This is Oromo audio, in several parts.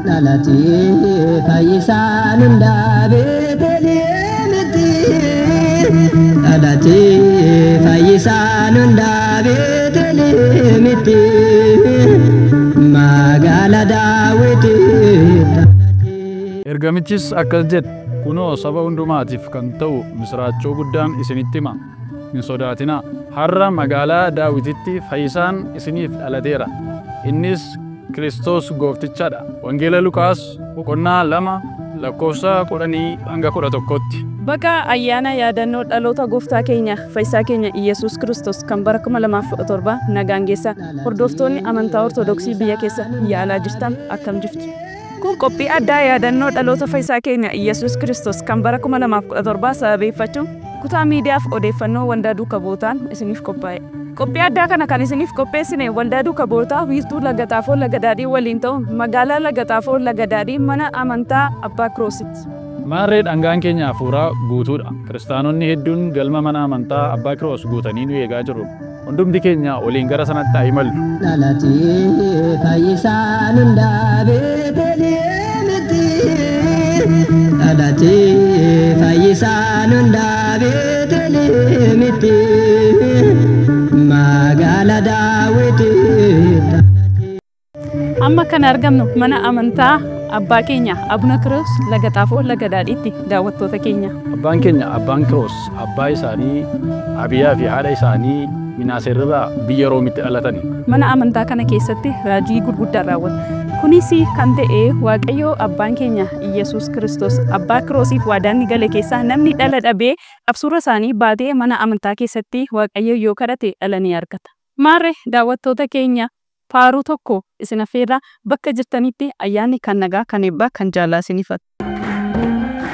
Nalati faisan undabeteliemiti Nalati faisan undabeteliemiti Magala Dawiti Ergamichis akkas jedhe kunoo saba hundumaatiif kan ta'u misraachoo guddaan isinitti hima hin sodaatinaa har'a magaalaa Daawititti fayyisaan isiniif dhalateera innis Kiristoos gooftichaadha. Wangeela Luqaas boqonnaa 2 lakkoofsa 10-11tti. Baga ayyaana yaadannoo dhaloota gooftaa keenya fayyisaa keenya Iyesuus Kiristoos kan bara 2017 nagaan geessa hordoftoonni amantaa Ortodoksii biyya keessa yaalaa jirtan akkam jirtu. Kun qophii addaa yaadannoo dhaloota fayyisaa keenya Iyesuus Kiristoos kan bara 2017 sababeeffachuun kutaa miidiyaaf odeeffannoo waldaa duukaa bu'ootaan isiniif qophaa'e. Qophii addaa kana kan isiniif qopheessine waldaa duukaa bu'ootaa wiirtuu Lagataafoo Lagadaadhii waliin ta'uun magaalaa Lagataafoo Lagadaadhii mana amantaa Abbaa Kiroositti. Maarree dhangaan keenya hafuuraa guutuudha. Kiristaanonni hedduun galma mana amantaa Abbaa Kiroos guutanii nu eegaa jiru. Hundumti keenya waliin gara sanatti haa imallu. Nalati fayyisaan undabeteliemiti Nalati fayyisaan undabeteliemiti Magala Dawiti Amma kan argamnu mana amantaa Abbaa keenya Abuna Kiroos Lagataafoo Lagadaadhiitti daawwattoota keenya. Abbaan keenya Abbaan Kiroos abbaa isaanii Abiyaa fi haadha isaanii Minaaseerraa biyya Roomitti dhalatani. Mana amantaa kana keessatti raajii gurguddaa raawwatu. Kunis kan ta'e Waaqayyo Abbaan keenya Iyesuus Kiristoos Abbaa Kiroosiif waadaan gale keessaa namni dhala dhabee absuura isaanii baatee mana amantaa keessatti Waaqayyo yoo kadhate dhala ni argata. Maarree daawwattoota keenya faaruu tokko isin affeerraa bakka jirtanitti ayyaanni kan nagaa kan eebbaa kan jaalala isiniif haa ta'u.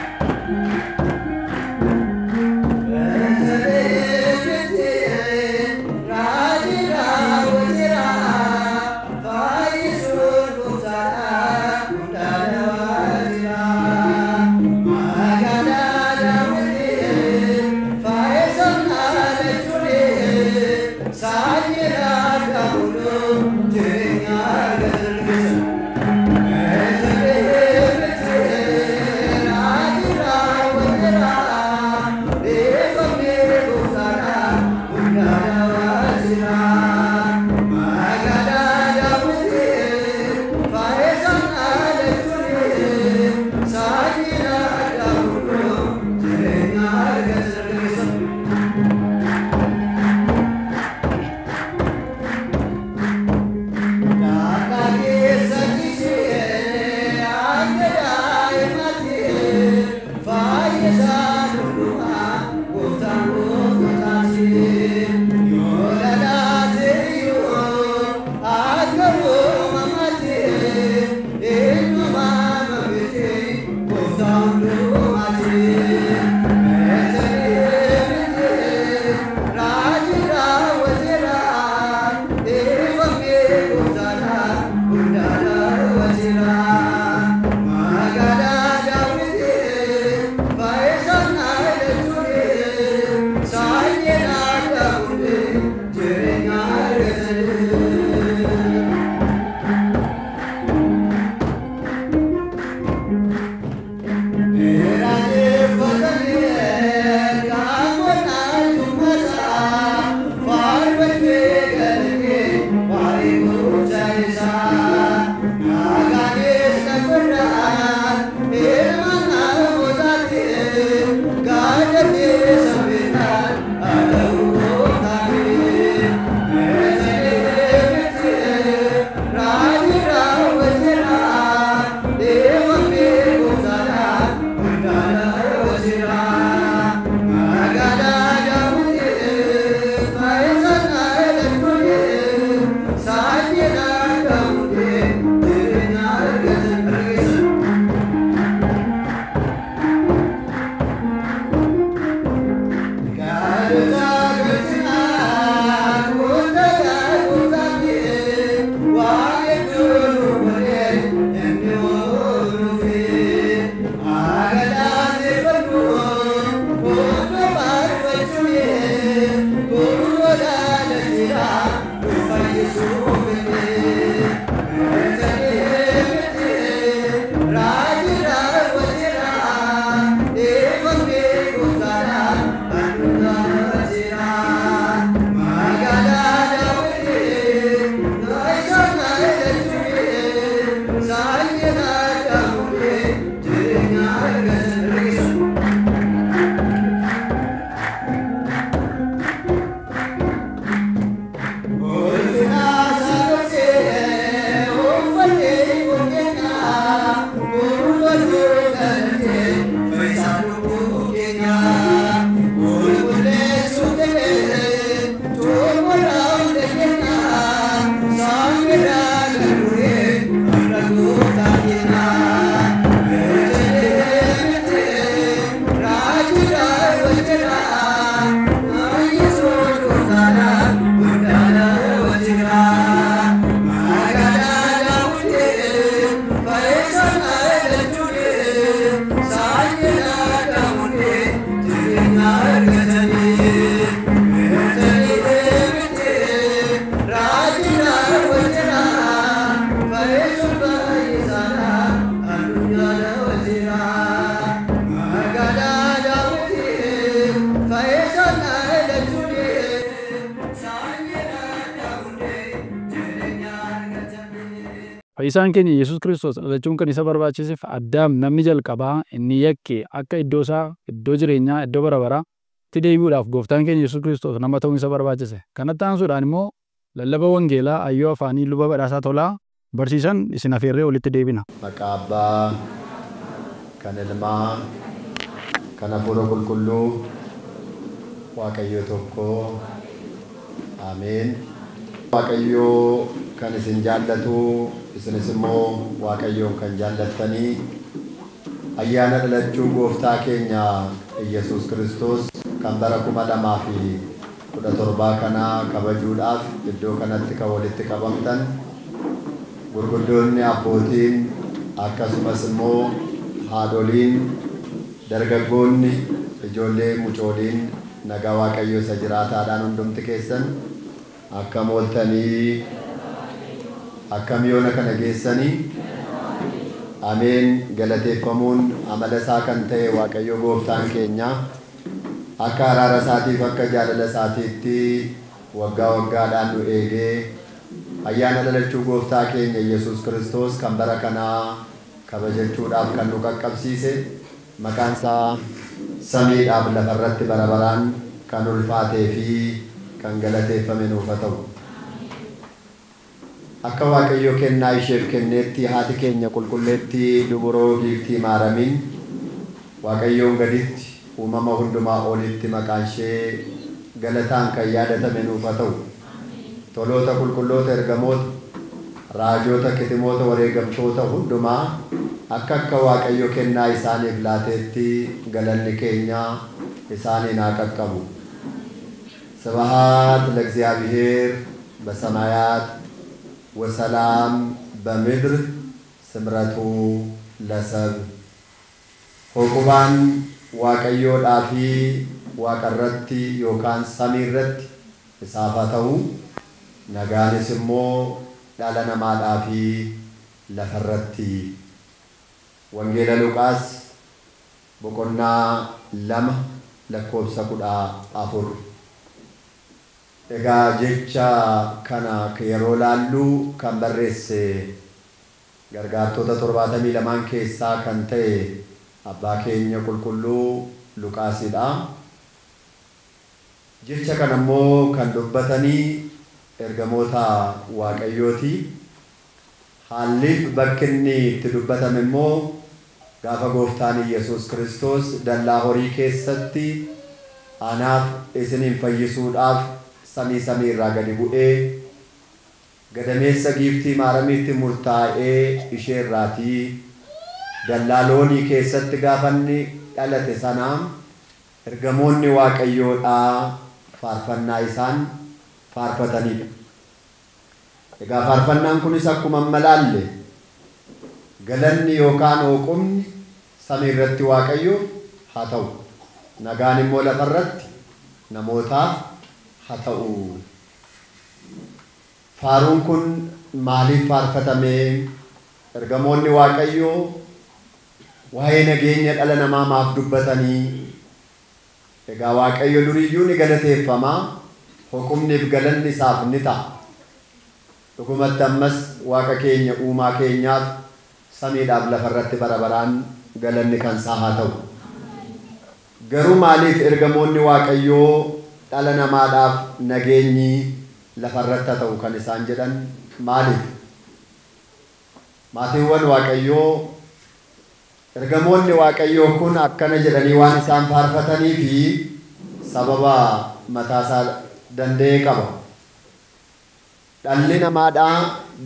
Fayyisaan keenya Yesuus Kiristoos dhalachuun kan isa barbaachiseef Addaam namni jalqabaa inni yakke akka iddoo isaa iddoo jireenyaa iddoo bara baraa itti deebi'uudhaaf gooftaan keenya Yesuus Kiristoos nama ta'uun isa barbaachise. Kanatti aansuudhaan immoo lallaba wangeelaa ayyoo afaanii luba badhaasaa tolaa barsiisan isin afeerree walitti deebina. Maqaa Abbaa, kan Ilmaa, kan Hafuura Qulqulluu, Waaqayyo tokko. Ameen. Waaqayyo kan isin jaallatu, isinis immoo Waaqayyoon kan jaallattanii ayyaana dhalachuu gooftaa keenya Yesuus Kiristoos kan bara 2017 kana kabajuudhaaf iddoo kanatti kan walitti qabamtan gurguddoonni abbootiin akkasumas immoo haadholiin dargaggoonni ijoollee mucooliin nagaa Waaqayyo isa jiraataadhaan hundumti keessan akkam ooltanii akkam yoona kana geessanii. Ameen. Galateeffamuun amala isaa kan ta'e Waaqayyo gooftaan keenya akka araara isaatiif akka jaalala isaatiitti waggaa waggaadhaan nu eegee ayyaana dhalachuu gooftaa keenya Yesuus Kiristoos kan bara kanaa kabajachuudhaaf kan nu qaqqabsiise maqaan isaa samiidhaaf lafarratti bara baraan kan ulfaatee fi kan galateeffame nuuf haa ta'u. Akka Waaqayyo kennaa isheef kenneetti haati keenya qulqulleetti dubroo Biiftii Maaramiin Waaqayyoon gaditti uumama hundumaa olitti maqaan ishee galataan kan yaadatamee nuuf haa ta'u. Toloota qulqulloota ergamoota raajoota kitimoota wareegamtoota hundumaa akka Waaqayyo kennaa isaaniif laateetti galanni keenya isaaniin haa qaqqabu. ስብሐት ለእግዚአብሔር በሰማያት ወሰላም በምድር ስምረቱ ለሰብ ሆቁባን waaqayyoodhaa fi waaqarratti yookaan samiirratti isaaf haa ta'u nagaanis immoo dhala namaadhaa fi lafarratti. Wangeela Luqaas boqonnaa 2 lakkoofsa 14. Egaa jecha kana yeroo laallu kan barreesse gargaartota 72 keessaa kan ta'e abbaa keenya qulqulluu Luqaasidha. Jecha kana immoo kan dubbatanii ergamoota Waaqayyooti. Haalliif bakki inni itti dubbatame immoo gaafa gooftaan Yesuus Kiristoos dallaa horii keessatti anaaf isiniin fayyisuudhaaf samii irraa gadi bu'ee gadameessa Biiftii Maaramiitti murtaa'ee ishee irraatii dallaa loonii keessatti gaafanni dhalate sanaa ergamoonni Waaqayyoodhaa faarfannaa isaan faarfatanidha. Egaa faarfannaan kunis akkuma malaalle galanni yookaan hooqumni samii irratti Waaqayyo haa ta'u, nagaan immoo lafarratti namootaaf haa ta'u. Faaruun kun maaliif faarfatame? Ergamoonni Waaqayyoo waa'ee nageenya dhala namaa maaf dubbatanii? Egaa Waaqayyo duriyyuu ni galateeffamaa, hooqumniif galanni isaaf ni ta'a. Dhugumatti ammas Waaqa keenya uumaa keenyaaf samiidhaaf lafarratti bara baraan galanni kan isaa haa ta'u. Garuu maaliif ergamoonni Waaqayyoo dhala namaadhaaf nageenyi lafarratti haa ta'u kan isaan jedhan maaliif? Maatiiwwan Waaqayyoo ergamoonni Waaqayyoo kun akkana jedhanii waan isaan faarfatanii fi sababa mataasaa danda'ee qaba. Dhalli namaadhaa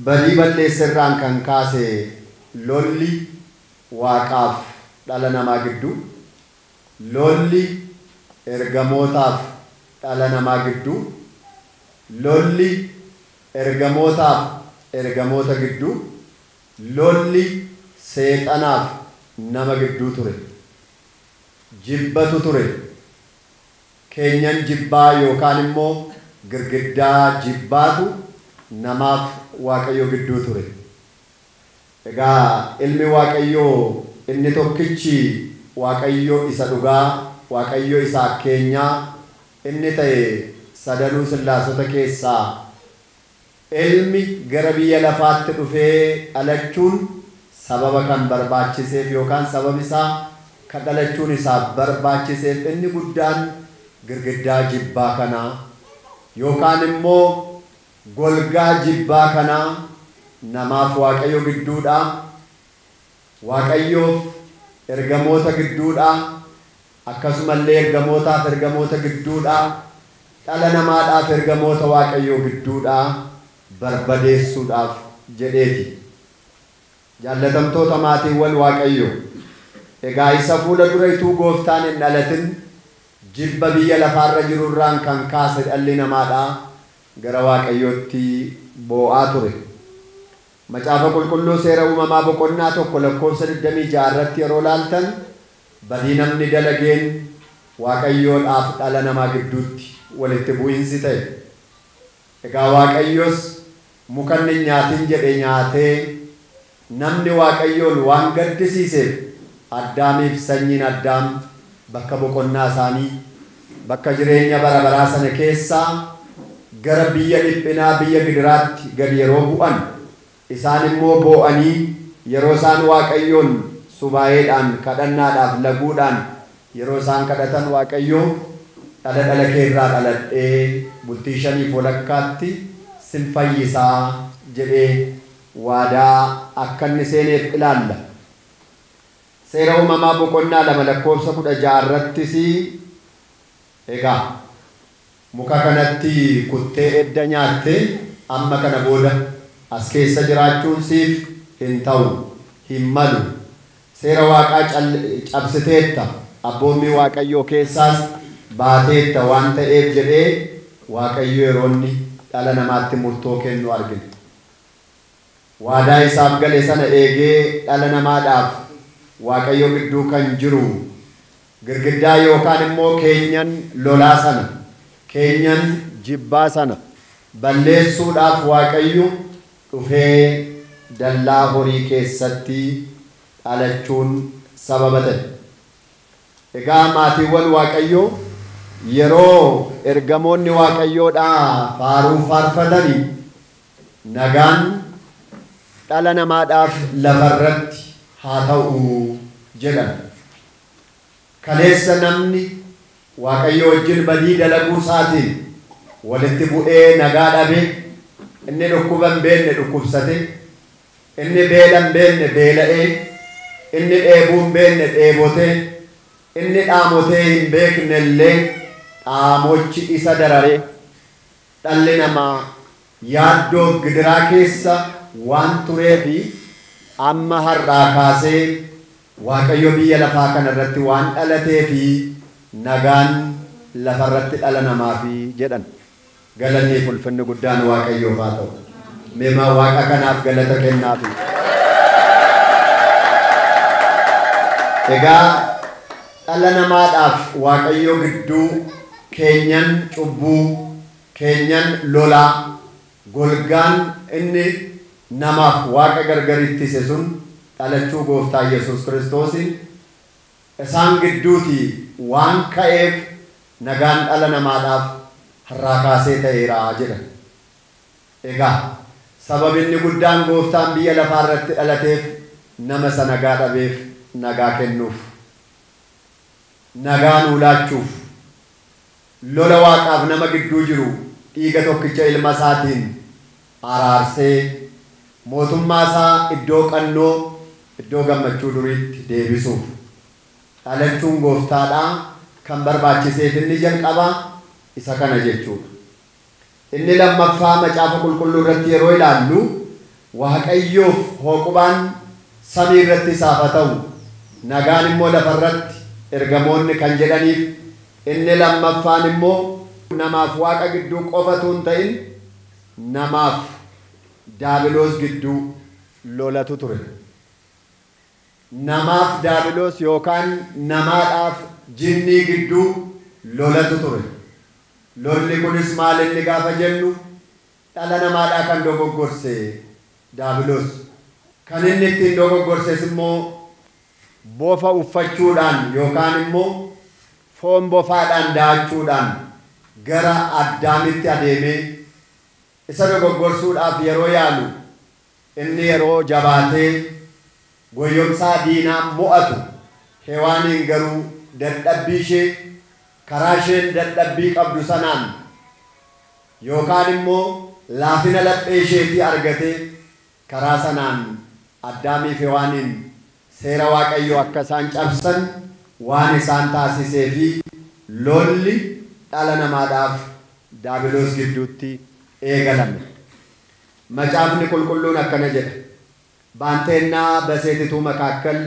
badii balleessirraan kan kaase lolli Waaqaaf dhala namaa gidduu, lolli ergamootaaf dhala namaa gidduu, lolli ergamootaaf ergamoota gidduu, lolli seexanaaf nama gidduu ture. Jibbatu ture. Keenyan jibbaa yookaan immoo girgiddaa jibbaatu namaaf Waaqayyo gidduu ture. Egaa ilmi Waaqayyoo inni tokkichi Waaqayyo isa dhugaa, Waaqayyo isa keenyaa inni ta'e sadanuu sillaasota keessaa ilmi gara biyya lafaatti dhufee dhalachuun sababa kan barbaachiseef yookaan sababa isaa kan dhalachuun isaa barbaachiseef inni guddaan girgiddaa jibbaa kanaa yookaan immoo golgaa jibbaa kanaa namaaf waaqayyo gidduudha. Waaqayyoof ergamoota gidduudha. Akkasumallee ergamootaaf ergamoota gidduudha. Dhala namaadhaaf ergamoota waaqayyoo gidduudha barbadeessuudhaaf jedheeti. Jaallatamtoota maatiiwwan waaqayyoo, egaa isa fuula dura ituu gooftaan hin dhalatin jibba biyya lafaarra jirurraan kan kaase dhalli namaadhaa gara waaqayyootti boo'aa ture. Macaafa qulqulluu seera uumamaa boqonnaa 1 lakkoofsa 26 irratti yeroo laaltan badii namni dalageen waaqayyoodhaaf dhala namaa gidduutti walitti bu'insi ta'e. Egaa waaqayyos mukanni nyaatin jedhe nyaatee namni waaqayyoon waan gaddisiiseef Addaamiif sanyiin Addaam bakka boqonnaa isaanii bakka jireenya bara baraa sana keessaa gara biyya dhiphinaa biyya gidiraatti gad yeroo bu'an isaan immoo boo'anii yeroo isaan waaqayyoon subaayeedhaan kadhannaadhaaf laguudhaan yeroo isaan kadhatan waaqayyoo dhala keerraa dhaladhee bultii 5 walakkaatti sin fayyisaa jedhee waadaa akka inni seeneef ilaalla. Seera uumamaa boqonnaa 2 lakkoofsa 16 irrattis egaa muka kanatti kuttee edda nyaatte amma kana booda as keessa jiraachuun siif hin ta'u hin malu. Seera waaqaa cabsiteetta abboommii waaqayyoo keessaas baateetta waan ta'eef jedhee waaqayyo yeroonni dhala namaatti murtoo kennu argina. Waadaa isaaf gale sana eegee dhala namaadhaaf waaqayyo gidduu kan jiru girgiddaa yookaan immoo keenyan lolaa sana keenyan jibbaa sana balleessuudhaaf waaqayyo dhufee dallaa horii keessatti dhalachuun sababa ta'e. Egaa maatiiwwan waaqayyoo yeroo ergamoonni waaqayyoodhaa faaruu faarfatanii nagaan dhala namaadhaaf lafarratti haa ta'u jedhan. Kaleessa namni waaqayyo wajjin badii dalaguu isaatiin walitti bu'ee nagaa dhabe, inni dhukkuba hin beekne dhukkubsate, inni beela hin beekne beela'ee, inni dheebuu hin beekne dheebotee, inni dhaamotee hin beekne illee dhaamochi isa dararee dhalli namaa yaaddoof gidiraa keessa waan tureefi amma har'aa kaasee waaqayyo biyya lafaa kana irratti waan dhalateefi nagaan lafarratti dhala namaafi jedhan. Galanni fi ulfinni guddaan waaqayyoof haa ta'u. Meemaa waaqa kanaaf galata kennaafi. Egaa dhala namaadhaaf waaqayyo gidduu keenyan cubbuu, keenyan lolaa, golgaan inni namaaf waaqa gargaritti hise sun dhalachuu gooftaa Yesuus Kiristoosiin isaan gidduuti waan ka'eef nagaan dhala namaadhaaf har'aa kaasee ta'eera jedhan. Egaa sababinni guddaan gooftaan biyya lafaa irratti dhalateef nama isa nagaa dhabeef nagaa kennuuf, nagaa nuu laachuuf, lola waaqaaf nama gidduu jiru dhiiga tokkicha ilma isaatiin araarsee mootummaa isaa iddoo qannoo iddoo gammachuu duriitti deebisuuf dhalachuun gooftaadhaa kan barbaachiseef inni jalqabaa isa kana jechuudha. Inni lammaffaa macaafa qulqulluu irratti yeroo ilaallu waaqayyoof hooqubaan samii irratti isaaf haa ta'u nagaan immoo lafarratti ergamoonni kan jedhaniif inni lammaffaan immoo namaaf waaqa gidduu qofatu hin ta'in namaaf daabiloos gidduu lolatu ture. Namaaf daabiloos yookaan namaadhaaf jinnii gidduu lolatu ture. Lolli kunis maal inni gaafa jennu dhala namaadhaa kan dogoggorse daabiloos. Kan inni ittiin dogoggorses immoo bofa uffachuudhaan yookaan immoo foon bofaadhaan daachuudhaan gara Addaamitti adeemee isa dogoggorsuudhaaf yeroo yaalu inni yeroo jabaatee goyyomsaa diinaa mo'atu Hewaaniin garuu dadhabbii ishee karaa isheen dadhabbii qabdu sanaan yookaan immoo laafina laphee isheetii argatee karaa sanaan Addaamiif Hewaaniin seera Waaqayyoo akka isaan cabsan waan isaan taasisee fi lolli dhala namaadhaaf daabiloos gidduutti eegalame. Macaafni qulqulluun akkana jedha. በአንተና በሴቲቱ መካከል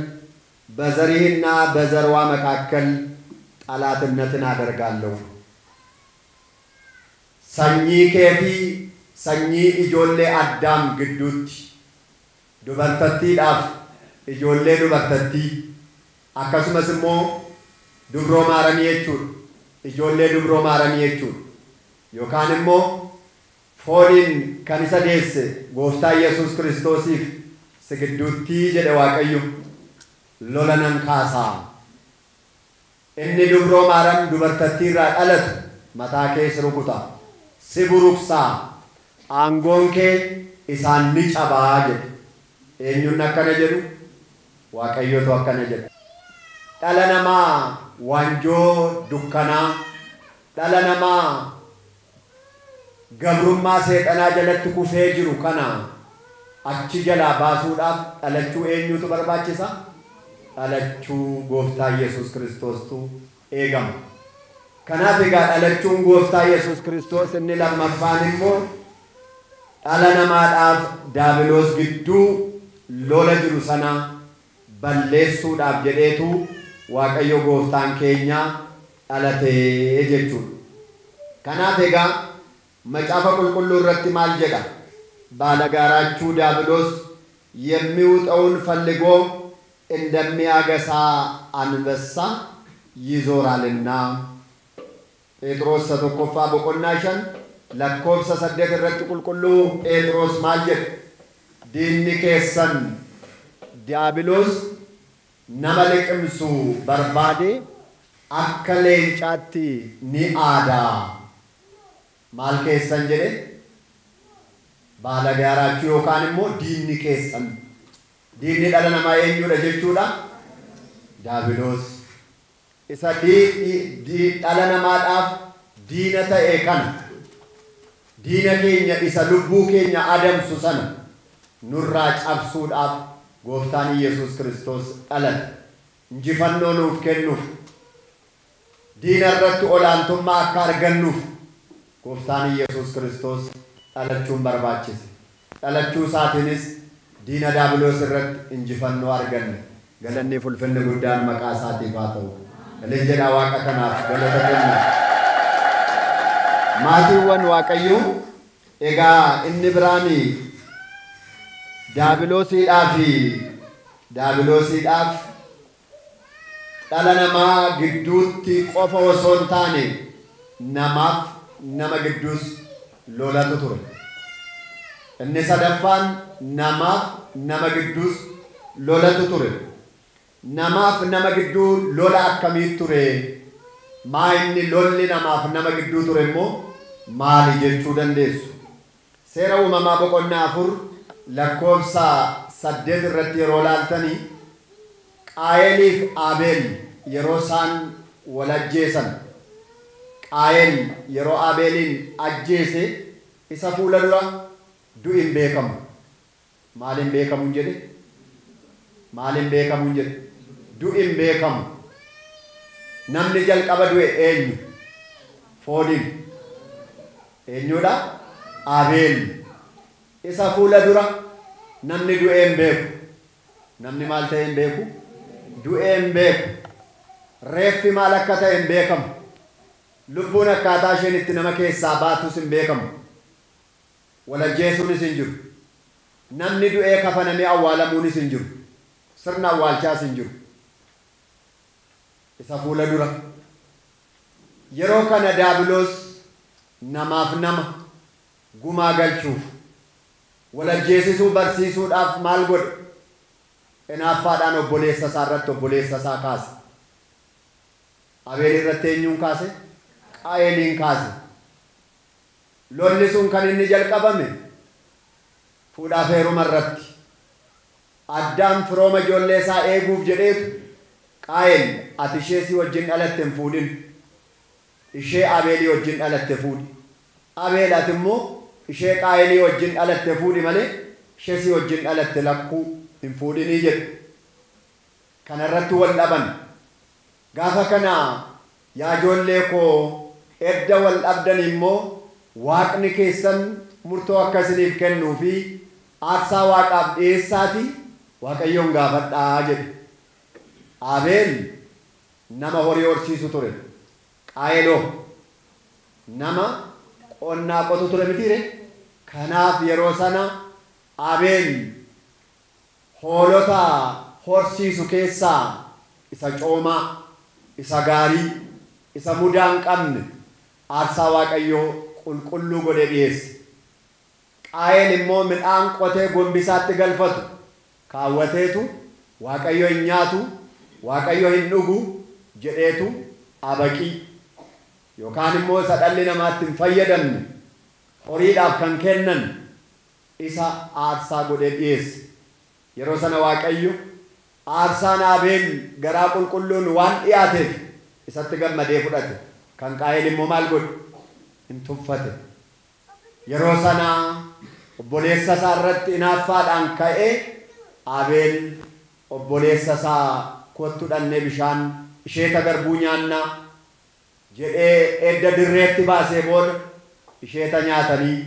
በዘርህና በዘርዋ መካከል ጠላትነትን አደርጋለሁ። ሰኚ ኬፊ ሰኚ ኢጆሌ አዳም ግዱት ዱበርተቲidhaaf ijoollee dubartattii akkasumas immoo dubroo maaramii jechuudha. Ijoollee dubroo maaramii jechuudha. Yookaan immoo fooniin kan isa deesse gooftaa Yesuus Kiristoosiif sigidduutti jedhe Waaqayyo lola nan kaasaa. Inni dubroo maaram dubartattii irraa dhalatu mataa kee si rukuta, si buruqsaa, aangoon kee isaan ni cabaa jedhe. Eenyuun akkana jedhu? Waaqayyotu akkana jedha. Dhala namaa waanjoo dukkanaa, dhala namaa gabrummaa seexanaa jalatti kufee jiru kana achi jalaa baasuudhaaf dhalachuu eenyutu barbaachisa? Dhalachuu gooftaa Yesuus Kiristoostu eegama. Kanaaf egaa dhalachuun gooftaa Yesuus Kiristoos inni lammaffaan immoo dhala namaadhaaf daabiloos gidduu lola jiru sana balleessuudhaaf jedheetu Waaqayyo gooftaan keenya dhalatee jechuudha. Kanaaf egaa macaafa qulqulluu irratti maal jedha? ባለጋራችሁ ዲያብሎስ የሚውጠውን ፈልጎ እንደሚያገሳ አንበሳ ይዞራልና። ጴጥሮስ ተተኮፋ በቆናሸን ለኮብሰ ሰደት ረጥ ቁልቁሉ ጴጥሮስ ማልጀት ዲኒ ኬሰን ዲያብሎስ ነመልቅምሱ በርባዴ አከሌንጫቲ ኒአዳ ማልኬሰን ጀዴ ባለጋራችሁ yookaan immoo diinni keessan. Diinni dhala namaa eenyudha jechuudha? Daabiloos. Isa dhala namaadhaaf diina ta'e kana diina keenya isa lubbuu keenya adamsu sana nurraa cabsuudhaaf gooftaan Yesuus Kiristoos dhalate. Injifannoo nuuf kennuuf diina irratti olaantummaa akka argannuuf gooftaan Yesuus Kiristoos dhalachuun barbaachise. Dhalachuu isaatiinis diina daabiloos irratti injifannoo arganne. Galanni fulfinni guddaan maqaa isaatiif haa ta'u. Galeen jedhaa Waaqa kanaaf galata kenna. Maatiiwwan Waaqayyoo egaa inni biraanii daabiloosiidhaaf dhala namaa gidduutti qofa osoo hin taane namaaf nama gidduus lolatu ture. Inni sadaffaan namaaf nama gidduus lolatu ture. Namaaf nama gidduu lola akkamii ture? Maa inni lolli namaaf nama gidduu ture immoo maali jechuu dandeessu? Seera uumamaa boqonnaa 4 lakkoofsa 8 irratti yeroo laaltanii Qaayeliif Abeel yeroo isaan wal ajjeesan, Qaayel yeroo Abeelin ajjeese isa fuula dura du'in beekamu. Maalin beekamu jedhe? Maalin beekamu jedhe? Du'in beekamu. Namni jalqaba du'e eenyu? Fooniin. Eenyudha? Abeel. Isa fuula dura namni du'e hin beeku. Namni maal ta'e hin beeku? Du'e hin beeku. Reeffi maal akka ta'e hin beekamu. Lubbuun akkaataa isheen itti nama keessaa baatus hin beekamu. Walajjeesuunis hin jiru. Namni du'ee kafanamee awwaalamuunis hin jiru. Sirna awwaalchaas hin jiru. Isa fuula dura. Yeroo kana daabiloos namaaf nama gumaa galchuuf walajjeesisuu barsiisuudhaaf maal godhe? Inaaffaadhaan obboleessa isaa irratti obboleessa isaa kaase. Abeel irratti eenyuun kaase? Qaayeliin kaase. Lolli sun kan inni jalqabame fuudhaaf heeruma irratti. Addaan firooma ijoollee isaa eeguuf jedheetu Qaayel ati ishee si wajjin dhalatte hin fuudhin. Ishee Abeelii wajjin dhalatte fuudhi. Abeel ati immoo ishee Qaayelii wajjin dhalatte fuudhi malee ishee si wajjin dhalatte lakkuu hin fuudhinii jedhu. Kana irratti wal dhaban. Gaafa kana yaa ijoollee koo edda wal dhabdan immoo Waaqni keessan murtoo akkasiniif kennuu fi aarsaa Waaqaaf dhiyeessaati Waaqayyoon gaafadhaa jedhe. Abeel nama horii horsiisu ture. Qaayeloo nama qonnaa qotu ture mitiire. Kanaaf yeroo sana Abeel hoolota horsiisu keessaa isa coomaa, isa gaarii, isa mudaa hin qabne aarsaa Waaqayyoo qulqulluu godhee dhiyeesse. Qaayel immoo midhaan qotee gombisaatti galfatu kaawwateetu Waaqayyo hin nyaatu, Waaqayyo hin dhugu jedheetu abaqii yookaan immoo isa dhalli namaatti hin fayyadamne horiidhaaf kan kennan isa aarsaa godhee dhiyeesse. Yeroo sana Waaqayyo aarsaan Abeel garaa qulqulluun waan dhiyaateef isatti gammadee fudhate. Kan Qaayel immoo maal godhe? Hin tuffate. Yeroo sana obboleessa isaa irratti inaaffaadhaan ka'ee Abeel obboleessa isaa kottu dhannee bishaan isheeta garbuu nyaannaa jedhee edda dirreetti baasee booda isheeta nyaatanii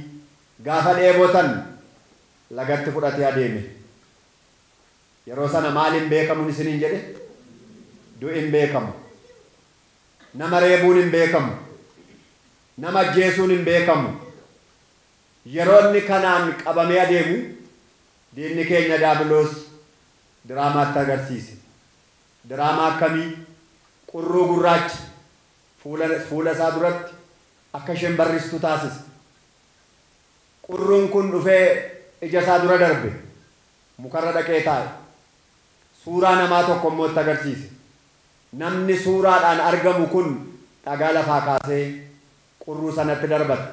gaafa dheebotan lagatti fudhatee adeeme. Yeroo sana maaliin beekamuun isiniin jedhe? Du'in beekamu. Nama reebuun hin beekamu. Nama ajjeesuun hin beekamu. Yeroo inni kanaan qabamee adeemu diinni keenya Daabiloos diraamaatti agarsiise. Diraamaa akkamii? Qurruu gurraacha fuula isaa duratti akka isheen barristu taasise. Qurruun kun dhufee ija isaa dura darbe. Mukarra dhaqee taa'e. Suuraa namaa tokko immoo itti agarsiise. Namni suuraadhaan argamu kun dhagaa lafaa kaasee qurruu sanatti darbate.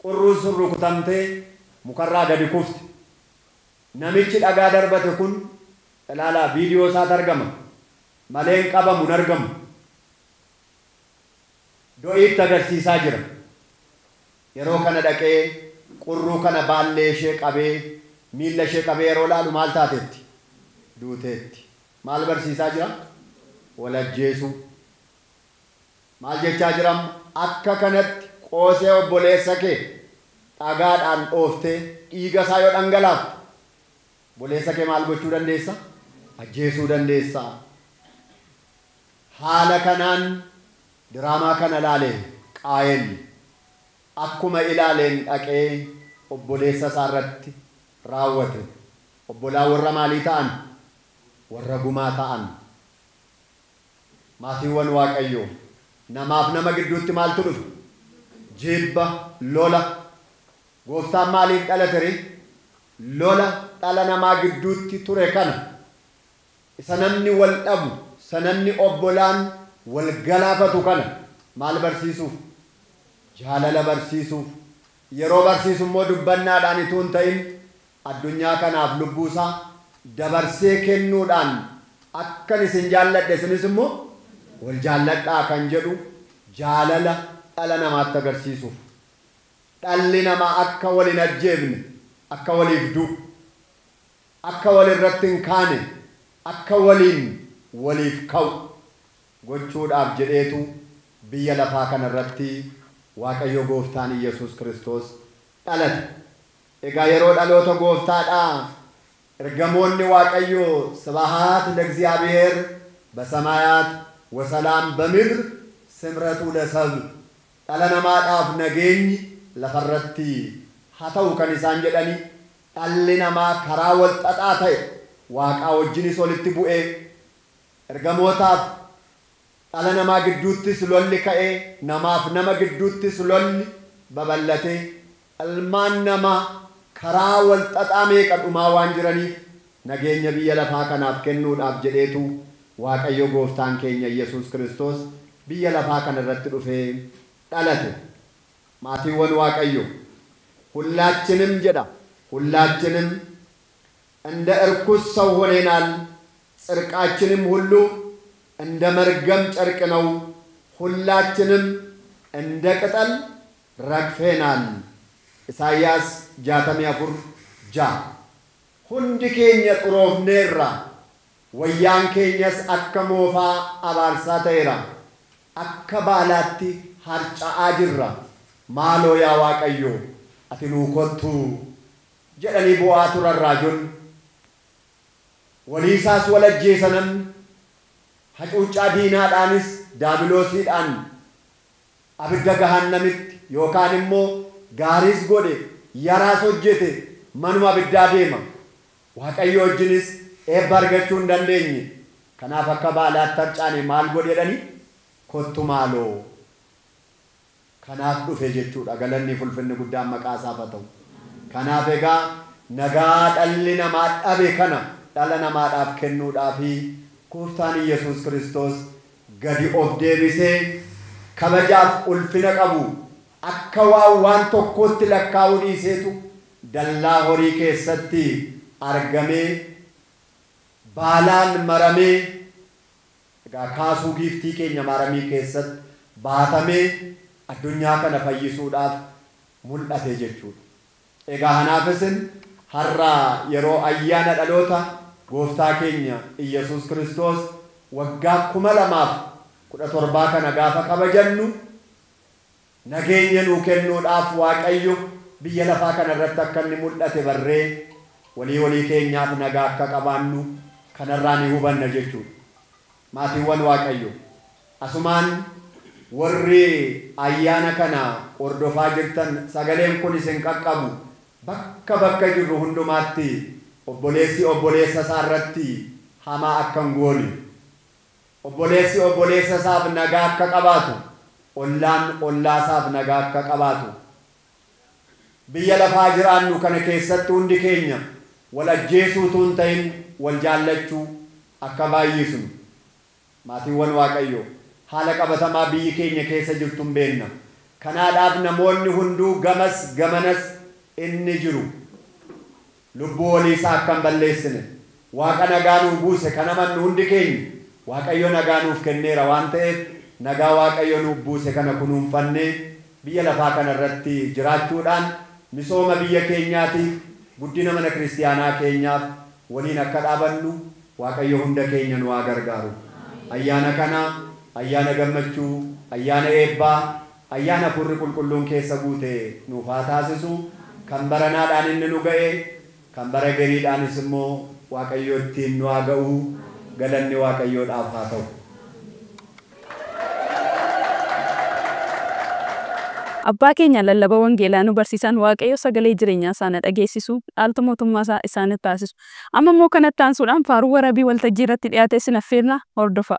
Qurruun sun rukutamtee mukarraa gadi kufte. Namichi dhagaa darbate kun ilaalaa viidiyoo isaatti argama. Malee hin qabamu hin argamu. Do'iitti agarsiisaa jira. Yeroo kana dhaqee qurruu kana baallee ishee qabee miilla ishee qabee yeroo laalu maal taateetti? Duuteetti. Maal barsiisaa jira? Wal ajjeesuu. Maal jechaa jira? Akka kanatti qoosee obboleessa kee dhagaadhaan dhooftee dhiiga isaa yoo dhangalaafte obboleessa kee maal gochuu dandeessa? Ajjeesuu dandeessa. Haala kanaan diraamaa kana ilaalee Qaayel akkuma ilaaleen dhaqee obboleessa isaa irratti raawwate. Obbolaa warra maalii ta'an? Warra gumaa ta'an. Maatiiwwan Waaqayyoo namaaf nama gidduutti maaltu dhufe? Jibba, lola. Gooftaan maaliif dhalate? Lola dhala namaa gidduutti ture kana isa namni wal dhabu, isa namni obbolaan wal galaafatu kana maal barsiisuuf? Jaalala barsiisuuf. Yeroo barsiisu immoo dubbannaadhaan itoo hin ta'in addunyaa kanaaf lubbuu isaa dabarsee kennuudhaan akkan isin jaalladhe isinis immoo wal jaalladhaa kan jedhu jaalala dhala namaatti agarsiisuuf. Dhalli namaa akka wal hin ajjeefne, akka waliif du'u, akka wal irratti hin kaane, akka waliin waliif ka'u gochuudhaaf jedheetu biyya lafaa kana irratti Waaqayyo Gooftaan Yesuus Kiristoos dhalate. Egaa yeroo dhaloota Gooftaadhaa ergamoonni Waaqayyo ስብሐት ለእግዚአብሔር በሰማያት ወሰላም በምድር ስምረቱ ለሰብእ dhala namaadhaaf nageenyi lafarratti haa ta'u kan isaan jedhani dhalli namaa karaa wal xaxaa ta'e Waaqaa wajjinis walitti bu'ee ergamootaaf dhala namaa gidduuttis lolli ka'ee namaaf nama gidduuttis lolli babal'atee ilmaan namaa karaa wal xaxaa meeqa dhumaa waan jiraniif nageenya biyya lafaa kanaaf kennuudhaaf jedheetu Waaqayyo Gooftaan keenya Yesuus Kiristoos biyya lafaa kana irratti dhufee dhalate. ማቲወን ዋቀዮ ሁላችንም ጀዳ ሁላችንም እንደ እርኩስ ሰው ሆነናል ጽድቃችንም ሁሉ እንደ መርገም ጨርቅ ነው ሁላችንም እንደ ቅጠል ረግፈናል ኢሳይያስ 64 ሁንዲ ኬኛ ጥሮፍኔራ ወያን ኬኛስ አከሞፋ አባርሳ ተይራ አከባላቲ harca'aa jirra maaloo yaa waaqayyo ati nuu kottu jedhanii bu'aa turan raajoon waliisaas walajjeesanan hacuuccaa diinaadhaanis daabiloosiidhaan abidda gahannamitti yookaan immoo gaariis godhe yaraas hojjete manuma abiddaa deema waaqayyo wajjinis eebba argachuu hin dandeenye kanaaf akka baalaatti harcaane maal godhe jedhanii kottu maaloo kanaaf dhufe jechuudha galanni fulfinni guddaan maqaa isaaf haa ta'u kanaaf egaa nagaa dhalli namaa dhabe kana dhala namaadhaaf kennuudhaafi gooftaan Yesuus Kiristoos gadi of deebisee kabajaaf ulfina qabu akka waan tokkotti lakkaa'uu dhiiseetu dallaa horii keessatti argamee baalaan maramee egaa kaasuu giiftii keenya maramii keessatti baatamee addunyaa kana fayyisuudhaaf mul'ate jechuudha. Egaa hanaafisin har'a yeroo ayyaana dhaloota gooftaa keenya Yesuus Kiristoos waggaa 2017 kana gaafa kabajannu nageenya nuu kennuudhaaf waaqayyo biyya lafaa kana irratti akka inni mul'ate barree walii keenyaaf nagaa akka qabaannu kanarraa ni hubanna jechuudha. Maatiiwwan waaqayyo asumaan warri ayyaana kana hordofaa jirtan sagaleen kun isin qaqqabu bakka jirru hundumaatti obboleessi obboleessa isaa irratti hamaa akka hin goone obboleessi obboleessa isaaf nagaa akka qabaatu ollaan ollaa isaaf nagaa akka qabaatu biyya lafaa jiraannu kana keessatti hundi keenya wal ajjeesuutu hin ta'in wal jaallachuu akka baay'isnu maatiiwwan waaqayyo haala qabatamaa biyyi keenya keessa jirtuun beenna kanaadhaaf namoonni hunduu gamas gamanas inni jiru lubbuu waliisaa akka hin balleessine waaqa nagaa nuuf buuse kana mannu hundi keenya waaqayyo nagaa nuuf kenneera waan ta'eef nagaa waaqayyo nuuf buuse kana kunuunfannee biyya lafaa kana irratti jiraachuudhaan misooma biyya keenyaatiif guddina mana kiristiyaanaa keenyaaf waliin akka dhaabannu waaqayyo hunda keenya nu haa gargaaru ayyaana kana ayyaana gammachuu ayyaana eebbaa ayyaana furri qulqulluun keessa guute nuuf haa taasisu kan baranaadhaan inni nu ga'e kan bara gariidhaanis immoo waaqayyo ittiin nu haa ga'u galanni waaqayyoodhaaf haa ta'u. Abbaa keenya lallaba wangeelaa nu barsiisan waaqayyo sagalee jireenyaa isaanii dhageessisu dhaaltu mootummaa isaanii taasisu amma immoo kanatti aansuudhaan faaruu warabii waltajjii irratti dhiyaate isin affeerna hordofa.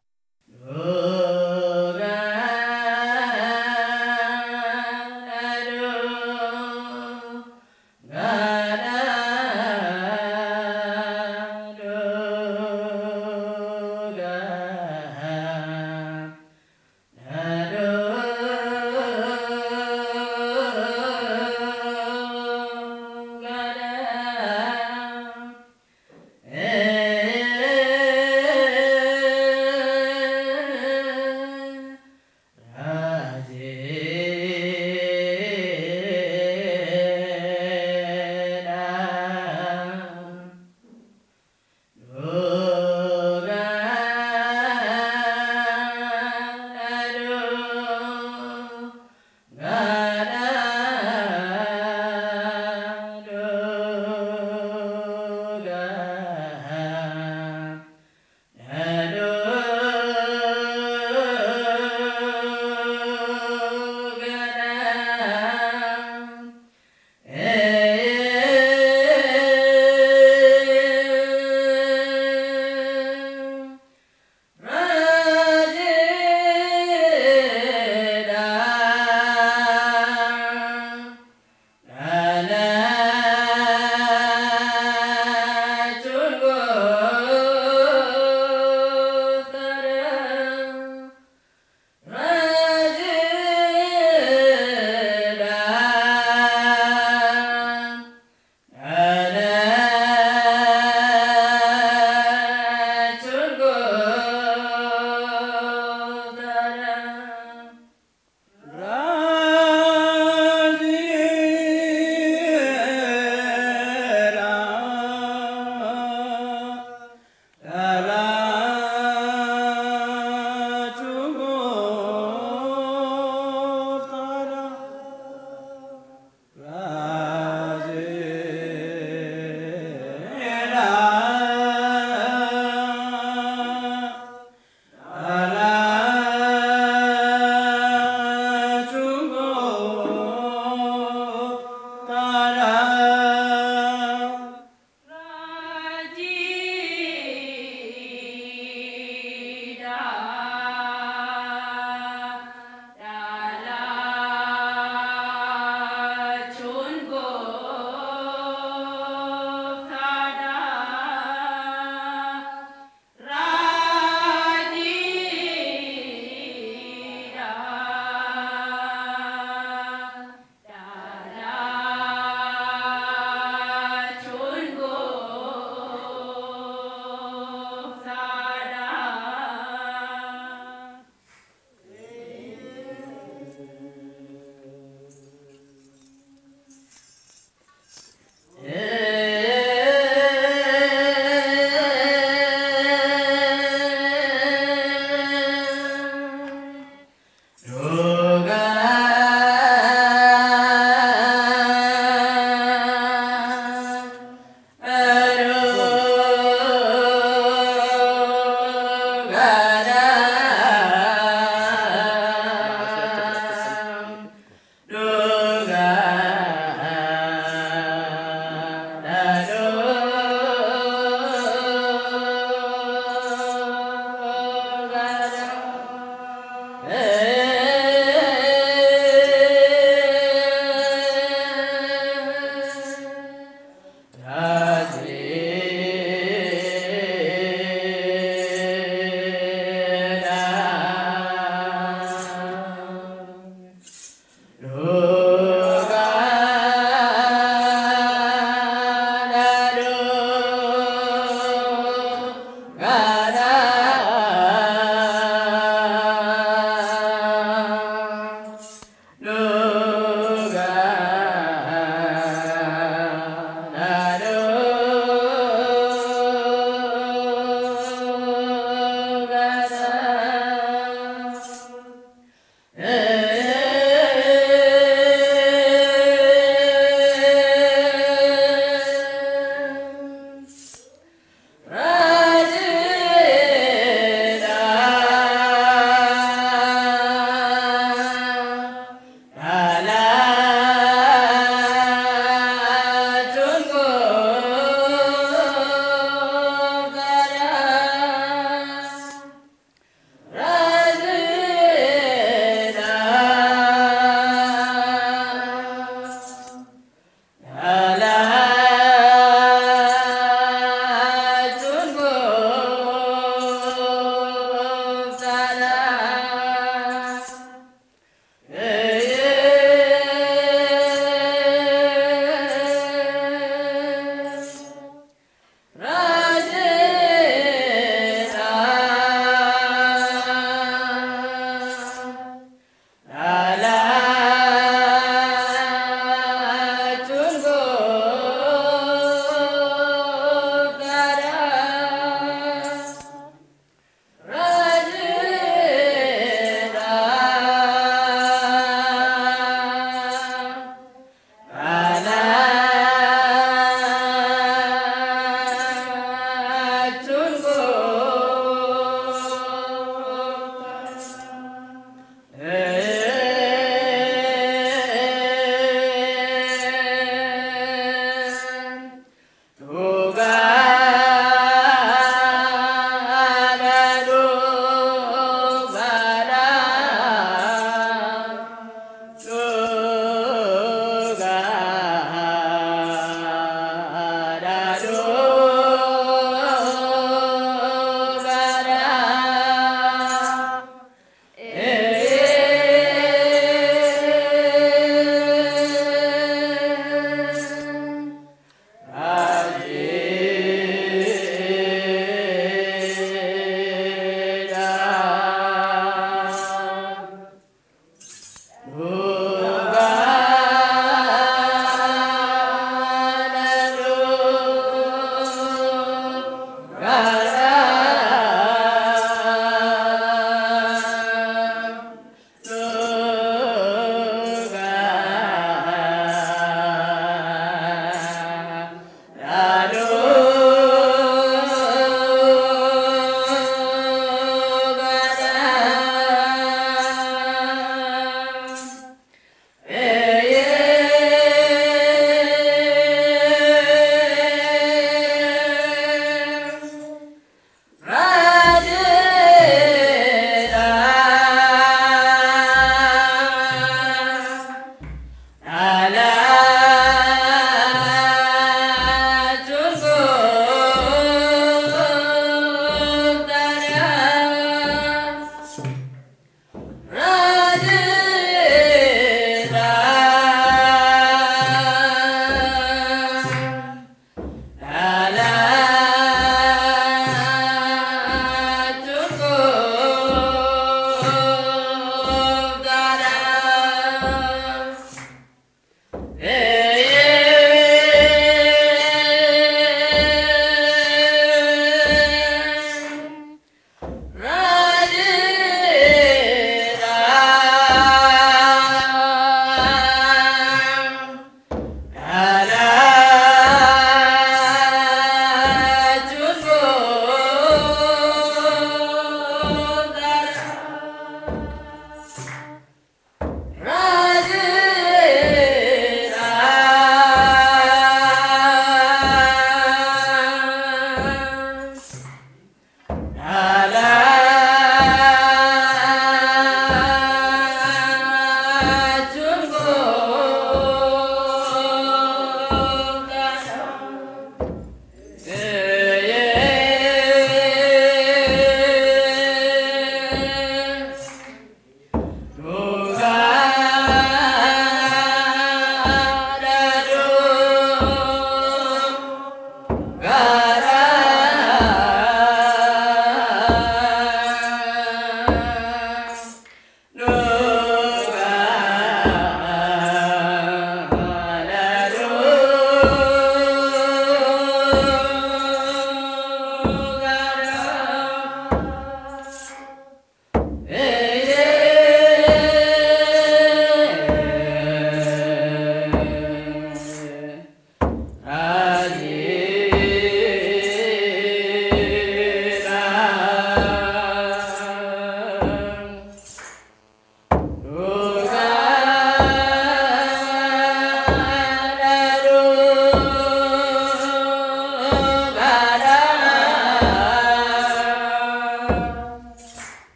Radhe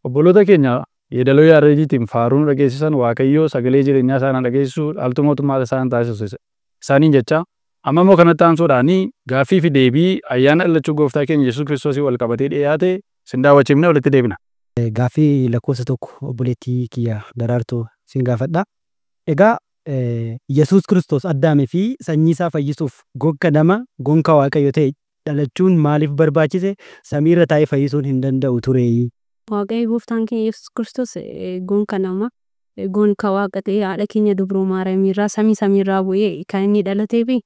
Obboloota keenya yeedaloo yaadajiitiin faaruun dhageessisan Waaqayyoo sagalee jireenyaa isaanii dhageessisuu dhaaltu mootummaa isaan taasisu isaaniin jecha amma immoo kanatti aansuudhaanii gaaffii fi deebii ayyaana dhalachuu gooftaa keenya Yesuus Kiristoosii wal qabatee dhiyaate sin daawwachiifnee walitti deebina. Gaaffii lakkoofsa tokko obboleettii kiyya Daraartuu sin gaafadha. Egaa Yesuus Kiristoos Addaamii fi sanyii isaa fayyisuuf gonka nama gonka Waaqayyo ta'e dhalachuun maaliif barbaachise? Samiirra taa'ee fayyisuun hin danda'u ture? Waaqayyo gooftaan keenya Yesuus Kiristoos gonka nama gonka Waaqa ta'e haadha keenya dubroo Maariyaam irraa samiirraa bu'ee kan inni dhalatee fi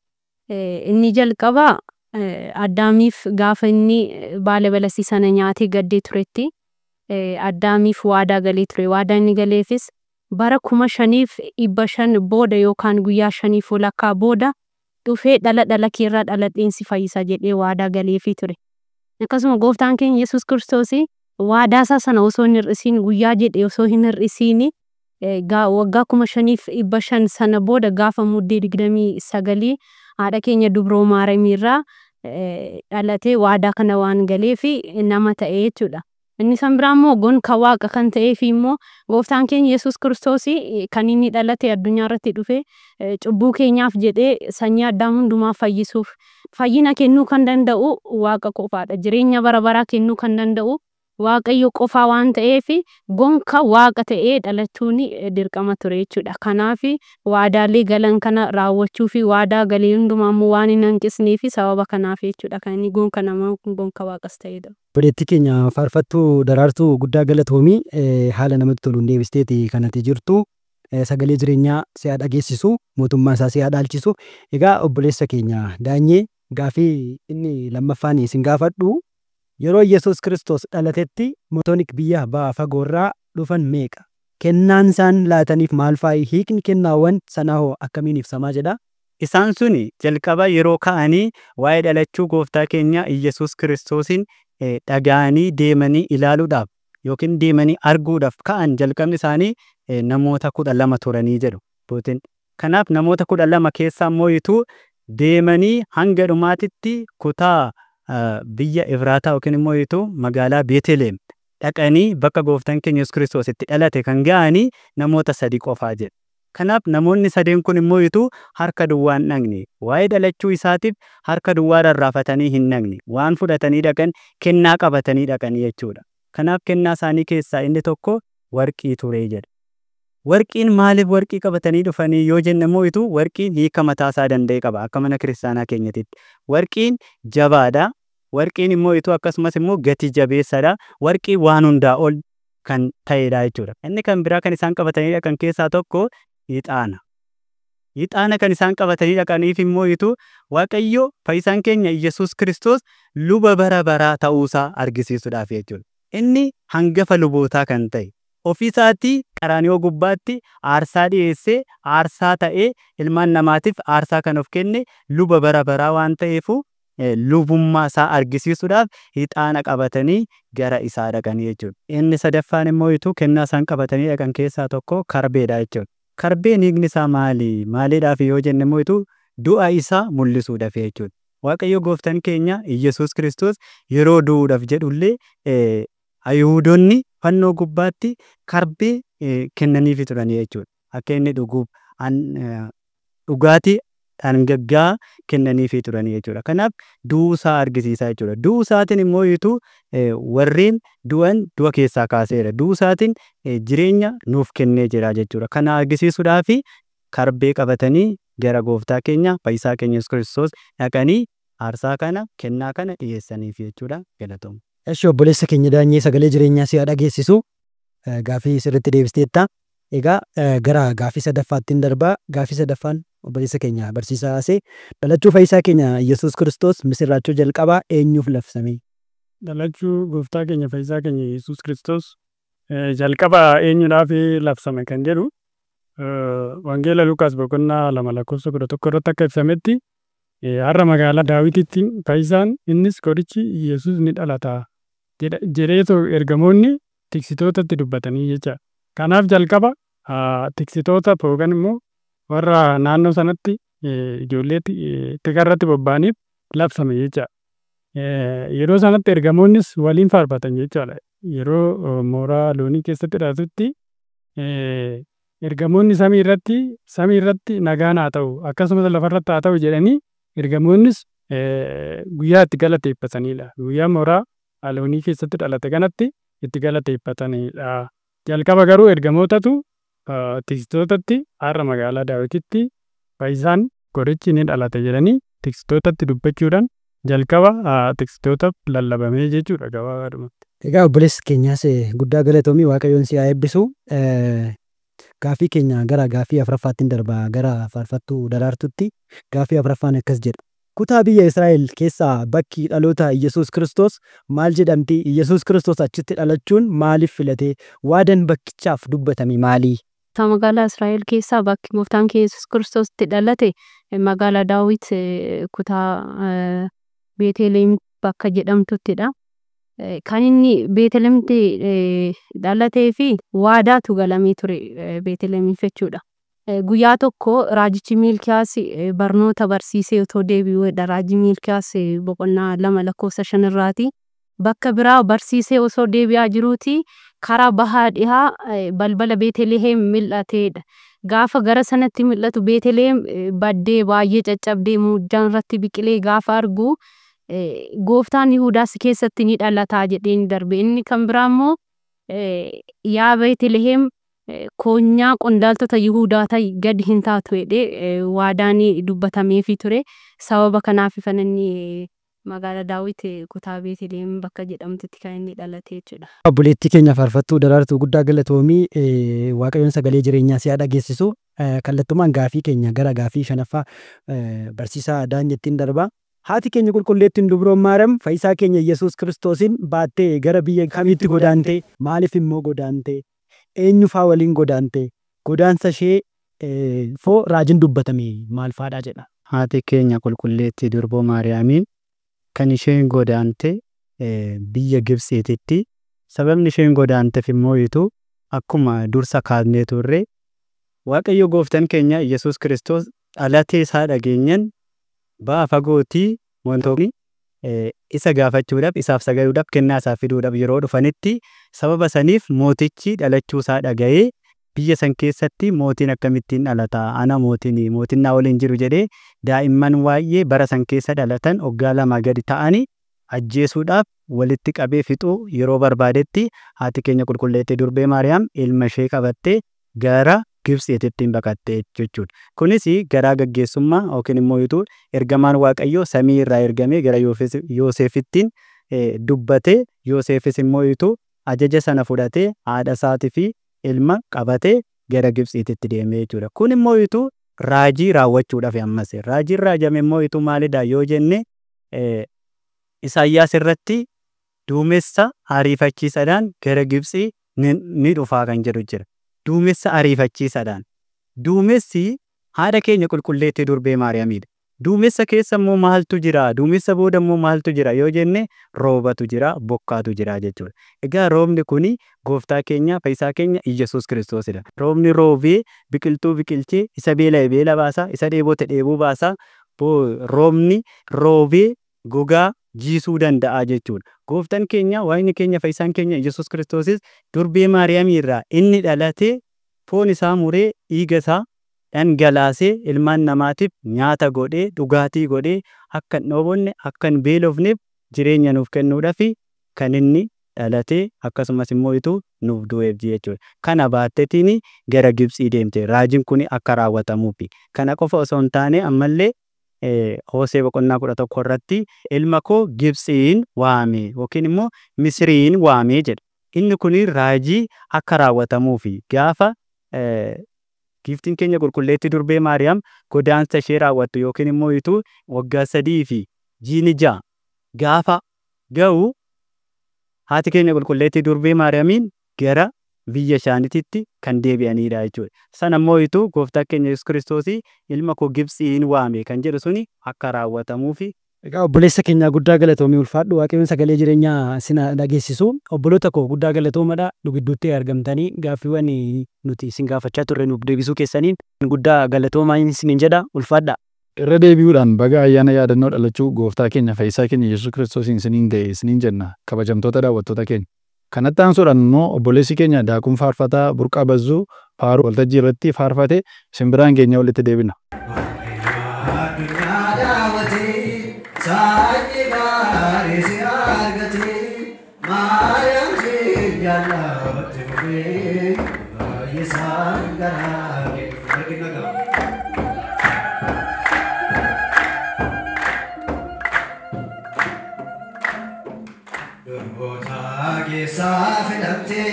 inni jalqabaa Addaamiif gaafa inni baala balasii sana nyaatee gaddee turetti Addaamiif waadaa galee ture. Waadaa inni galeefis bara 5,500 booda yookaan guyyaa 5 walakkaa booda dhufee dhala keerraa dhaladheen si fayyisa jedhee waadaa galeefii ture. Akkasuma gooftaan keenya Yesuus Kiristoos waadaa isaa sana osoo hin hir'isiin guyyaa jedhee osoo hin hir'isiin waggaa 5,500 sana booda gaafa muddee 29 haadha keenya Dubroo Maariyamiirraa dhalatee waadaa kana waan galeefi nama ta'e jechuudha. Inni san biraa immoo gonka waaqa kan ta'eef immoo gooftaan keenya Yesuus Kiristoos kan inni dhalate addunyaa irratti dhufe cubbuu keenyaaf jedhee sanyii Addaam hundumaa fayyisuuf fayyina kennuu kan danda'u waaqa qofaadha. Jireenya bara baraa kennuu kan danda'u Waaqayyo qofaa waan ta'eef gonka waaqa ta'ee dhalachuun dirqama ture jechuudha. Kanaaf waadaalee galan kana raawwachuu fi waadaa galee hundumaa immoo waan hin hanqisneef sababa kanaaf jechuudha kan inni gonka namaa gonka waaqas ta'edha. Obboleettii keenya faarfattuu Daraartuu guddaa galatoomii haala namatti toluun deebisteeti kanatti jirtu. Sagalee jireenyaa si'aa dhageessisu mootummaa isaa si'aa dhaalchisu. Egaa obboleessa keenya Daanyee gaafii inni lammaffaan isin gaafadhu. Yeroo Yesuus Kiristoos dhalatetti mootonni biyya ba'a fagoorraa dhufan meeqa? Kennaan isaan laataniif maal fa'i? Hiikni kennaawwan sanaa hoo akkamiin ibsamaa jedha? Isaan suni jalqaba yeroo ka'anii waa'ee dhalachuu gooftaa keenya Yesuus Kiristoosin dhaga'anii deemanii ilaaluudhaaf yookiin deemanii arguudhaaf ka'an jalqabni isaanii namoota 12 turanii jedhu. Kanaaf namoota 12 keessaa immoo deemanii hanga dhumaatitti kutaa biyya Efraataa yookiin immoo magaalaa Beeteleem dhaqanii bakka gooftaan keenya Yesuus Kiristoos itti dhalate kan ga'anii namoota 3 qofaa jedhu. Kanaaf namoonni 3 kun immoo harka duwwaan dhaqne waa'ee dhalachuu isaatiif harka duwwaa rarraafatanii hin dhaqne waan fudhatanii dhaqan kennaa qabatanii dhaqanii jechuudha. Kanaaf kennaa isaanii keessaa inni tokko warqii ture jedha. Warqiin maaliif warqii qabatanii dhufanii yoo jenne immoo warqiin hiika mataa isaa danda'e qaba akka mana kiristaanaa keenyatitti. Warqiin jabaadha. Warqiin immoo akkasumas immoo gati jabeessadha. Warqii waan hundaa ol kan ta'edha jechuudha. Inni kan biraa kan isaan qabatanii dhaqan keessaa tokko ixaana. Ixaana kan isaan qabatanii dhaqaniif immoo Waaqayyo fayyisaan keenya Yesuus Kiristoos luba bara baraa ta'uusaa argisiisuudhaaf jechuudha. Inni hangafa lubootaa kan ta'e. Ofiisaatii qaraaniyoo gubbaatti aarsaa dhiyeessee aarsaa ta'ee ilmaan namaatiif aarsaa kan of kenne luba bara baraa waan ta'eefu lubummaa isaa argisiisuudhaaf ixaana qabatanii gara isaa dhaqanii jechuudha. Inni sadaffaan immoo kennaa isaan qabatanii dhaqan keessaa tokko karbeedha jechuudha. Karbeen hiikni isaa maali? Maaliidhaaf yoo jenne immoo du'a isaa mul'isuudhaaf jechuudha. Waaqayyo gooftaan keenya Yesuus Kiristoos yeroo du'uudhaaf jedhullee Ayuudonni fannoo gubbaatti karbee kennaniifi turanii jechuudha. Akka inni dhugaatii dhangaggaa kennaniifi turanii jechuudha. Kanaaf du'uusaa argisiisaa jechuudha. Du'uusaatiin immoo warreen du'an du'a keessaa kaaseera. Du'uusaatiin jireenya nuuf kennee jira jechuudha. Kana argisiisuudhaaf karbee qabatanii gara gooftaa keenya fayyisaa keenya Yesuus Kiristoos dhaqanii aarsaa kana kennaa kana dhiyeessaniif jechuudha. Galatoomna. Eshi obboleessa keenya Daanyee sagalee jireenyaa si'aa dhageessisu gaafii sirriitti deebisteetta. Egaa gara gaafii sadaffaattiin darbaa. Gaafii sadaffaan obboleessa keenya barsiisaa haasee dhalachuu fayyisaa keenya Yesuus Kiristoos misirraachuu jalqabaa eenyuuf labsame? Dhalachuu gooftaa keenya fayyisaa keenya Yesuus Kiristoos jalqabaa eenyudhaaf labsame kan jedhu Wangeela Lukaas boqonnaa 2:11 irratti akka ibsametti har'a magaalaa Daawititti fayyisaan innis qorichi Yesuus ni dhalata jedheetu ergamoonni tiksitootatti dubbatanii jecha. Kanaaf jalqaba tiksitoota yookaan immoo warra naannoo sanatti ijoollee tikarratti bobba'aniif labsame jecha. Yeroo sanatti ergamoonnis waliin faarfatan jechaadha. Yeroo mooraa loonii keessatti hidhatutti ergamoonni samii irratti nagaan haa ta'u akkasumas lafarratti haa ta'u jedhanii ergamoonnis guyyaa itti galateeffatanidha. Guyyaa mooraa loonii keessatti dhalate kanatti itti galateeffatanidha. Jalqaba garuu ergamootatu tiksitootatti har'a magaalaa Daawititti fayyisaan qorichi ni dhalate jedhanii tiksitootatti dubbachuudhaan jalqaba tiksitootaaf lallabamee jechuudha gabaabadhumatti. Egaa obboleessi keenyaas guddaa galatoomii Waaqayyoon si haa eebbisu. Gaafii keenya gara gaafii afuraffaattiin darbaa gara faarfattuu Daraartuutti. Gaafii afuraffaan akkas jedha. kutaa biyya Israa'el keessaa bakki dhaloota Iyyasuus Kiristoos maal jedhamti? Iyyasuus Kiristoos achitti dhalachuun maaliif filate? Waadaan bakkichaaf dubbatame maali? Magaalaa Israa'el keessaa bakki gooftaan keenya Yesuus Kiristoos itti dhalate magaalaa Daawit kutaa Beetlehem bakka jedhamtuttidha. Kan inni Beetlehemitti dhalatee fi waadaatu galamee ture Beetlehemiif jechuudha. Guyyaa tokko raajichi Miilkiyaas barnoota barsiisee otoo deebi'uudha. Raajii Miilkiyaas boqonnaa 2:5 irraati. Bakka biraa barsiisee osoo deebi'aa jiruuti karaa bahaa dhihaa balbala Beetlehem mil'ateedha. Gaafa gara sanatti mil'atu Beetlehem baddee baay'ee caccabdee muddaan irratti biqilee gaafa argu gooftaan Yihuudaas keessatti ni dhalataa jedheen darbe. Inni kan biraa immoo yaa Beetlehem koonyaa qondaaltota Yihuudaa ta'i gadi hin taatu jedhee waadaan dubbatameefii ture. Sababa kanaaf fananni magaalaa Daawit kutaa Beetlehem bakka jedhamtutti kan inni dhalate jechuudha. Obboleettii keenya faarfattuu Daraartuu guddaa galatoomii Waaqayyoon sagalee jireenyaa si'aa dhageessisu kallattumaan gaafii keenya gara gaafii shanaffaa barsiisaa Daanyettiin darba. Haati keenya qulqulleettiin Dubroon Maariyaam fayyisaa keenya Iyyasuus Kiristoosin baattee gara biyya kamiitti godaante? Maaliif immoo godaante? Eenyufaa waliin godaante? Godaansa ishee foo raajiin dubbatame maal faadhaa jedha. Haati keenya qulqulleettii Durboo Maariyaamiin kan isheen godaante biyya Gibxiititti. Sababni isheen godaanteef immoo akkuma dursa kaasnee turre Waaqayyo gooftaan keenya Iyyasuus Kiristoos dhalatee isaa dhageenyan ba'a fagootii wantoonni isa gaafachuudhaaf isaaf sagaduudhaaf kennaa isaaf fiduudhaaf yeroo dhufanitti sababa saniif mootichi dhalachuu isaa dhaga'ee biyya san keessatti mootiin akkamittiin dhalata ana mootiin naa waliin jiru jedhee daa'imman waa'ee bara san keessa dhalatan waggaa 2 gadi ta'anii ajjeesuudhaaf walitti qabee fixuu yeroo barbaadetti haati keenya qulqulleettii Durbee Maariyaam ilma ishee qabattee gara Gibxiitti baqatte jechuudha. Kunis garaa gaggeessummaa yookiin immoo ergamaan Waaqayyoo samii irraa ergamee gara Yoosefittiin dubbate. Yoosefis immoo ajaja sana fudhatee haadha isaatii fi ilma qabatee gara Gibxiitti deemee jechuudha. Kun immoo raajii raawwachuudhaaf ammas raajiin raajame immoo maalidha yoo jenne Isaayyaas irratti duumessa ariifachiisaadhaan gara Gibxii ni dhufaa kan jedhu jira. Duumessa ariifachiisaadhaan. Duumessi haadha keenya qulqulleettii Durbee Maariyaamiidha. Duumessa keessa immoo maaltu jira? Duumessa booda immoo maaltu jira yoo jenne roobatu jira, bokkaatu jira jechuudha. Egaa roobni kuni gooftaa keenya fayyisaa keenya Iyyasuus Kiristoosidha. Roobni roobee biqiltuu biqilchee isa beela'e beela baasaa, isa dheebote dheebuu baasaa. Roobni roobee gogaa jiisuu danda'a jechuudha. Gooftaan keenya Waaqni keenya fayyisaan keenya Iyyasuus Kiristoosis Durbee Maariyaamii irraa inni dhalatee foon isaa muree dhiiga isaa dhangalaasee ilmaan namaatiif nyaata godhee dhugaatii godhee akka hin dhoobonne akka hin beelofneef jireenya nuuf kennuudhaaf kan inni dhalatee akkasumas immoo nuuf du'eef jechuudha. Kana baatteetiin gara Gibxii deemte. Raajiin kun akka raawwatamuufi. Kana qofa osoo hin taane ammallee Hosee boqonnaa 11 irratti ilma koo Gibxiin waame yookiin immoo Misiriin waame jedha. Inni kun raajii akka raawwatamuufi gaafa giiftiin keenya qulqulleettii Durbee Maariyaam godaansa ishee raawwattu yookiin immoo waggaa 3 fi ji'a 6 gaafa ga'u haati keenya qulqulleettii Durbee Maariyaamiin gara biyya isaaniitti kan deebi'anidha jechuudha. Sana immoo gooftaa keenya Yesuus Kiristoos ilma koo Gibxiin waame kan jedhu suni akka raawwatamuufi. Egaa obboleessa keenya guddaa galatoomii ulfaadhu Waaqayyoon sagalee jireenyaa sina dhageessisu. Obboloota koo guddaa galatoomadha. Nu gidduutti argamtanii gaaffiiwwan nuti isin gaafachaa turre nuuf deebisuu keessaniin guddaa galatoomaa isiniin jedha ulfaadha. Irra deebi'uudhaan baga ayyaana yaadannoo dhalachuu gooftaa keenya fayyisaa keenya Yesuus Kiristoosiin isiniin ga'e isiniin jenna kabajamtoota daawwattoota keenya. Kanatti aansuudhaan immoo obboleessi keenya Daakuun faarfataa Burqaa Bazzuu faaruu waltajjii irratti faarfate isin biraan keenya walitti deebina. Safinamte,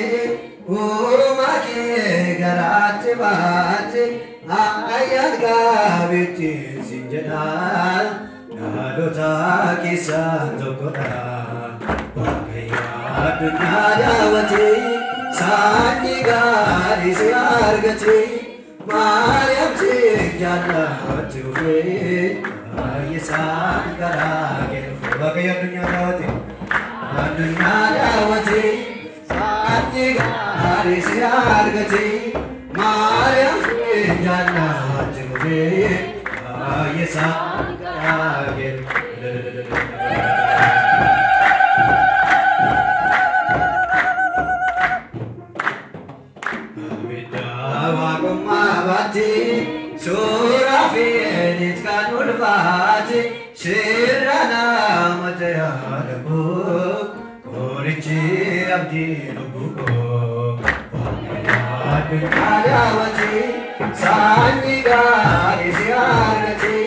umake garate bate, ayat gabiti sinjana, Adota keessaa tokkodha. Waaqayyo addunyaa daawwate saanni gaarii si argate Maariyaam si jaallatti dhufe baay'isaan garaa kee dhufe. Waaqayyo addunyaa daawwate saanni gaarii si argate Maariyaam si jaallatti dhufe baay'isaan garaa kee dhufe. Surah Fenit kan ulfati Sirana matayalabu Korichi abdi lubuko Adawati Sandiga isiargati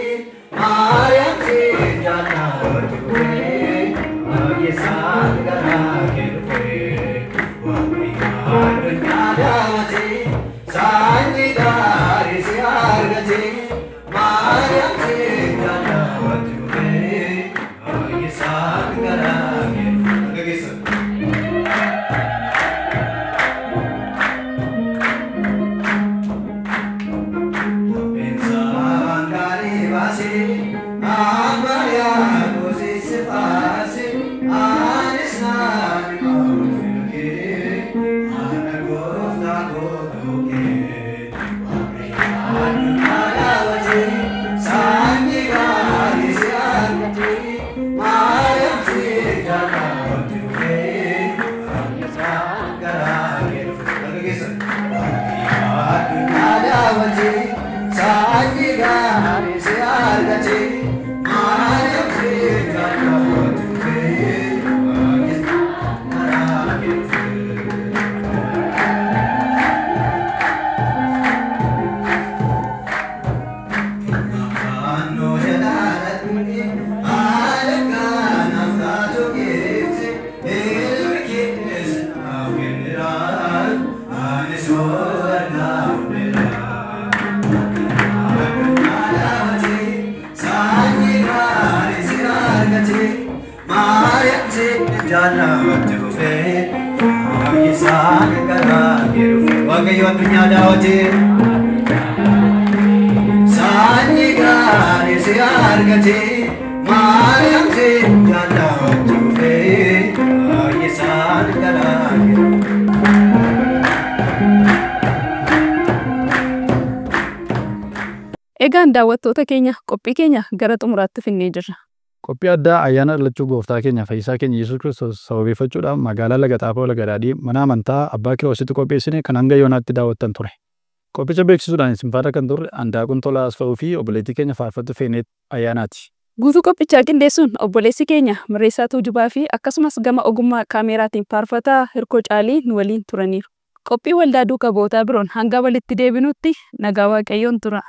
Maryam si jannatu Yesan garakiruke Adawati Sandiga isiargati Maryam si jannatu Yesan garakiruke Waaqayyo addunyaa daawwate saanni gaarii si argate Maariyaam si jaallatti dhufe baay'isaan garaa kee Egaan daawwattoota keenya qophii keenya gara xumuraatti finnee jirra. Qophii addaa ayyaana dhalachuu gooftaa keenya fayyisaa keenya Yesuus Kiristoos sababeeffachuudhaan magaalaa Laga Xaafoo Laga Daadhii mana amantaa Abbaa Kiroositti qopheessine kan hanga yoonaatti daawwattan ture. Qophicha beeksisuudhaan isin faana kan turre Andaaqun Tolaa Asfa'uu fi obboleettii keenya Faarfattuu Feeneet ayyaanaati. Guutuu qophichaa qindeessuun obboleessi keenya Mirreessaa Tuujubaa fi akkasumas gama ogummaa kaameraatiin Faarfataa Hirkoo Caalii nu waliin turaniiru. Qophii waldaa duukaa bootaa biroon hanga walitti deebinutti nagaa Waaqayyoon tura.